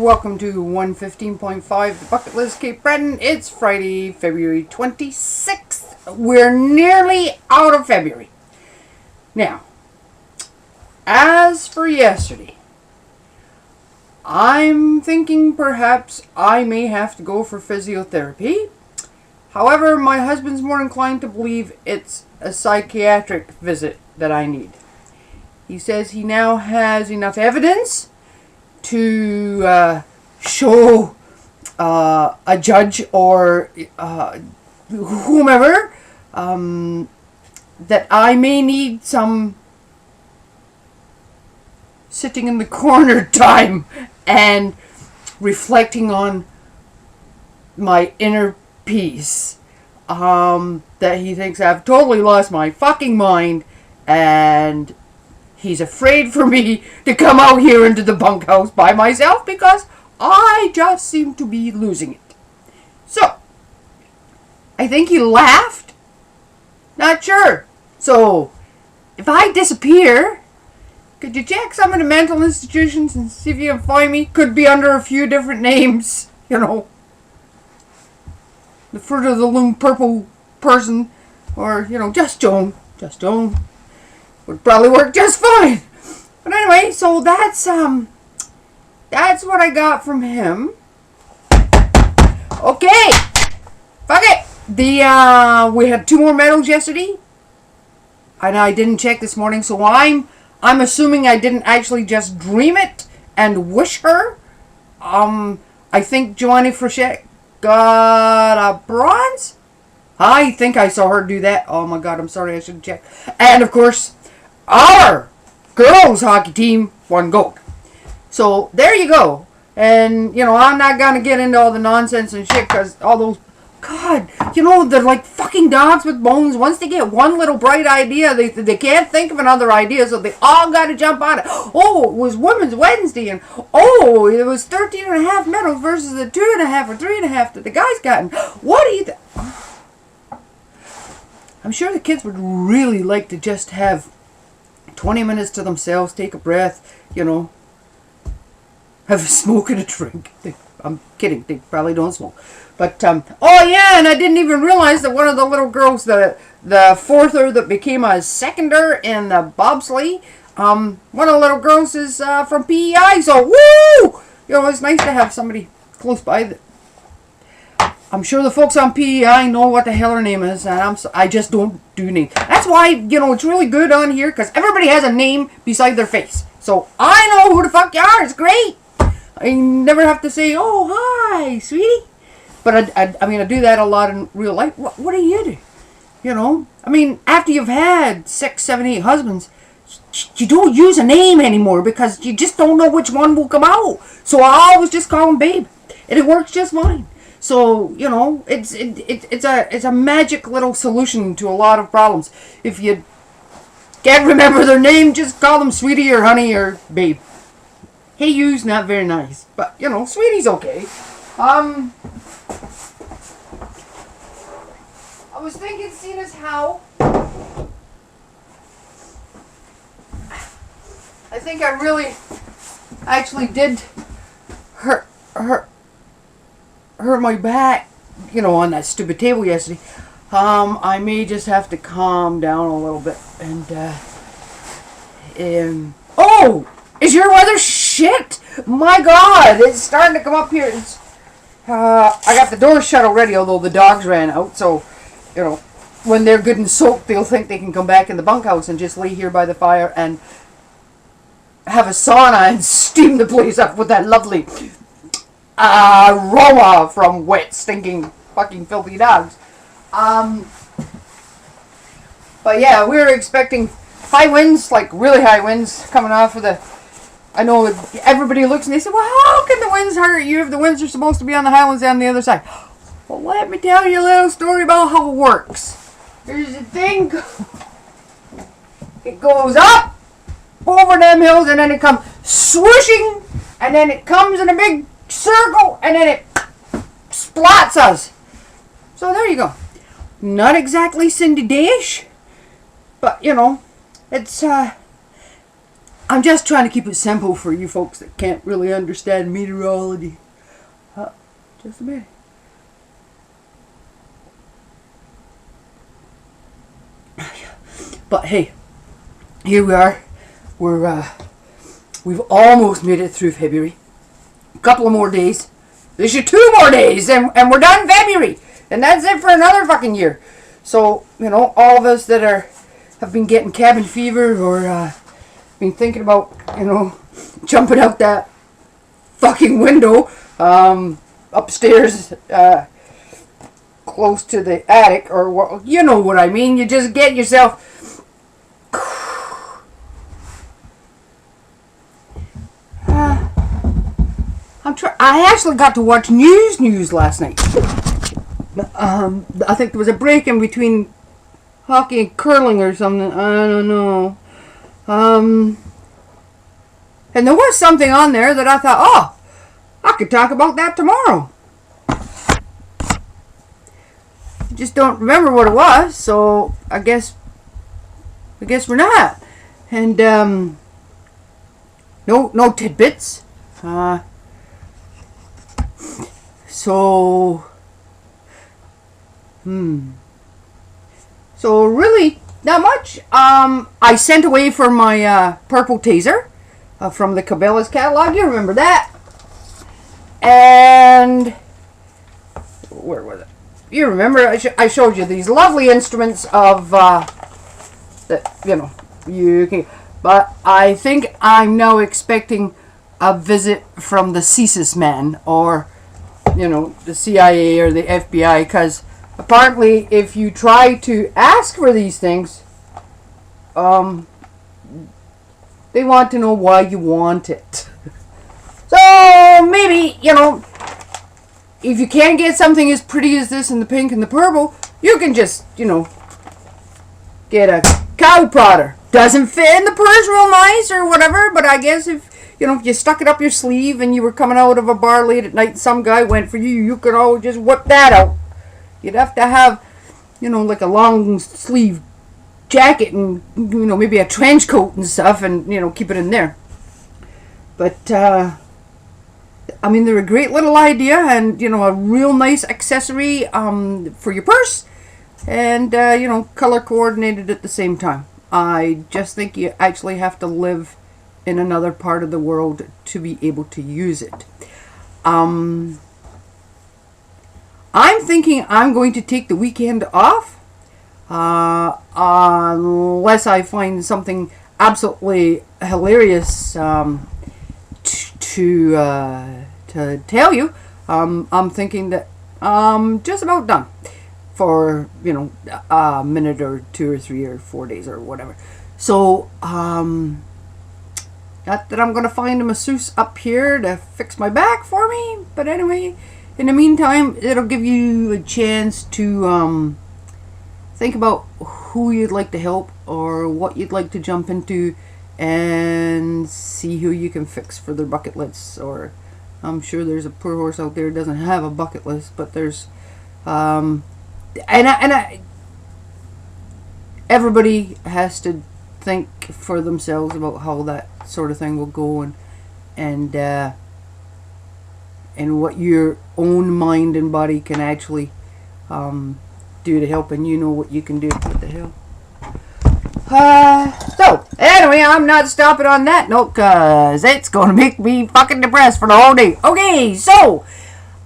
welcome to 1155 the bucket list, Cape Breton. It's Friday, February 26th. We're nearly out of February. Now, as for yesterday, I'm thinking perhaps I may have to go for physiotherapy. However, my husband's more inclined to believe it's a psychiatric visit that I need. He says he now has enough evidence to show a judge or whomever that I may need some sitting in the corner time and reflecting on my inner peace. That he thinks I've totally lost my fucking mind, and he's afraid for me to come out here into the bunkhouse by myself because I just seem to be losing it. So, I think he laughed. Not sure. So, if I disappear, could you check some of the mental institutions and see if you can find me? Could be under a few different names, you know. The Fruit of the Loom Purple person, or, you know, just Joan. Just Joan. Would probably work just fine. But anyway, so that's what I got from him. Okay. Fuck it. We had 2 more medals yesterday. And I didn't check this morning, so I'm assuming I didn't actually just dream it and wish her. I think Joanne Frechette got a bronze. I think I saw her do that. Oh my god, I'm sorry, I should check. And of course, our girls hockey team won gold. So there you go. And you know, I'm not gonna get into all the nonsense and shit because all those, god, you know, they're like fucking dogs with bones. Once they get one little bright idea, they can't think of another idea, so they all gotta jump on it. Oh, it was Women's Wednesday, and oh, it was 13.5 medals versus the 2.5 or 3.5 that the guys got. And what do you think? I'm sure the kids would really like to just have 20 minutes to themselves, take a breath, you know, have a smoke and a drink. I'm kidding, they probably don't smoke. But, oh yeah, and I didn't even realize that one of the little girls, the fourther that became a seconder in the bobsleigh, one of the little girls is from PEI, so woo! You know, it's nice to have somebody close by that. I'm sure the folks on PEI know what the hell her name is, and I just don't do names. That's why, you know, it's really good on here, because everybody has a name beside their face. So, I know who the fuck you are, it's great! I never have to say, oh, hi, sweetie. But I mean, I do that a lot in real life. What do you do? You know? I mean, after you've had 6, 7, 8 husbands, you don't use a name anymore, because you just don't know which one will come out. So, I always just call him babe. And it works just fine. So, you know, it's a magic little solution to a lot of problems. If you can't remember their name, just call them sweetie or honey or babe. Hey you's not very nice, but you know, sweetie's okay. I was thinking, seeing as how I think I really actually did hurt my back, you know, on that stupid table yesterday. I may just have to calm down a little bit and oh, is your weather shit? My god, it's starting to come up here. It's I got the door shut already, although the dogs ran out, so you know, when they're good and soaked, they'll think they can come back in the bunkhouse and just lay here by the fire and have a sauna and steam the place up with that lovely aroma from wet, stinking, fucking filthy dogs. But yeah, we were expecting high winds, like really high winds, coming off of the. I know everybody looks and they say, well, how can the winds hurt you if the winds are supposed to be on the highlands and on the other side? Well, let me tell you a little story about how it works. There's a thing. It goes up over them hills and then it comes swooshing and then it comes in a big circle and then it splots us. So there you go. Not exactly Cindy Day-ish, but you know, it's I'm just trying to keep it simple for you folks that can't really understand meteorology. Just a minute. But hey, here we are. We've almost made it through February. A couple of more days. There's 2 more days, and we're done February, and that's it for another fucking year. So all of us that have been getting cabin fever or been thinking about jumping out that fucking window upstairs close to the attic, or what, you know what I mean. You just get yourself. I actually got to watch news last night. I think there was a break in between hockey and curling or something. I don't know. And there was something on there that I thought, oh, I could talk about that tomorrow. Just don't remember what it was, so I guess we're not. And no tidbits. So really not much. I sent away for my purple taser from the Cabela's catalog. You remember that? And where was it? You remember I showed you these lovely instruments of that you can. But I think I'm now expecting a visit from the CSIS man, or the CIA or the FBI, because apparently if you try to ask for these things, they want to know why you want it. So maybe if you can't get something as pretty as this in the pink and the purple, you can just get a cow prodder. Doesn't fit in the purse real nice or whatever, but I guess if you stuck it up your sleeve and you were coming out of a bar late at night and some guy went for you, you could always just whip that out. You'd have to have, like a long sleeve jacket and, maybe a trench coat and stuff and, keep it in there. But, they're a great little idea and, a real nice accessory for your purse and, color coordinated at the same time. I just think you actually have to live in another part of the world to be able to use it. I'm thinking I'm going to take the weekend off, unless I find something absolutely hilarious to tell you. I'm thinking that I'm just about done for a minute or 2 or 3 or 4 days or whatever. So not that I'm going to find a masseuse up here to fix my back for me, but anyway, in the meantime, it'll give you a chance to think about who you'd like to help or what you'd like to jump into and see who you can fix for their bucket lists. Or I'm sure there's a poor horse out there who doesn't have a bucket list, but there's everybody has to think for themselves about how that sort of thing will go and what your own mind and body can actually do to help, and what you can do. What the hell? So anyway, I'm not stopping on that note because it's gonna make me fucking depressed for the whole day. Okay, so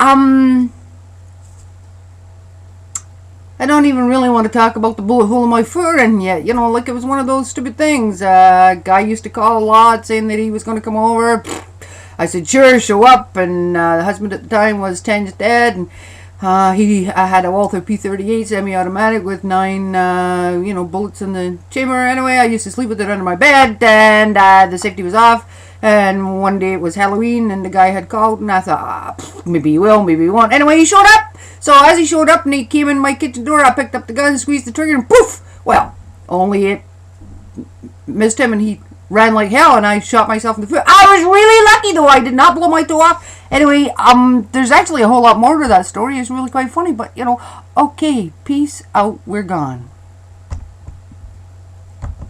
I don't even really want to talk about the bullet hole in my foot, and yet, like it was one of those stupid things. A guy used to call a lot saying that he was going to come over. I said, sure, show up, and the husband at the time was 10 years dead, and I had a Walther P38 semi-automatic with 9, bullets in the chamber. Anyway, I used to sleep with it under my bed, and the safety was off. And one day it was Halloween, and the guy had called, and I thought, maybe he will, maybe he won't. Anyway, he showed up. So as he showed up and he came in my kitchen door, I picked up the gun, squeezed the trigger, and poof! Well, only it missed him, and he ran like hell, and I shot myself in the foot. I was really lucky, though. I did not blow my toe off. Anyway, there's actually a whole lot more to that story. It's really quite funny, but, okay, peace out, we're gone.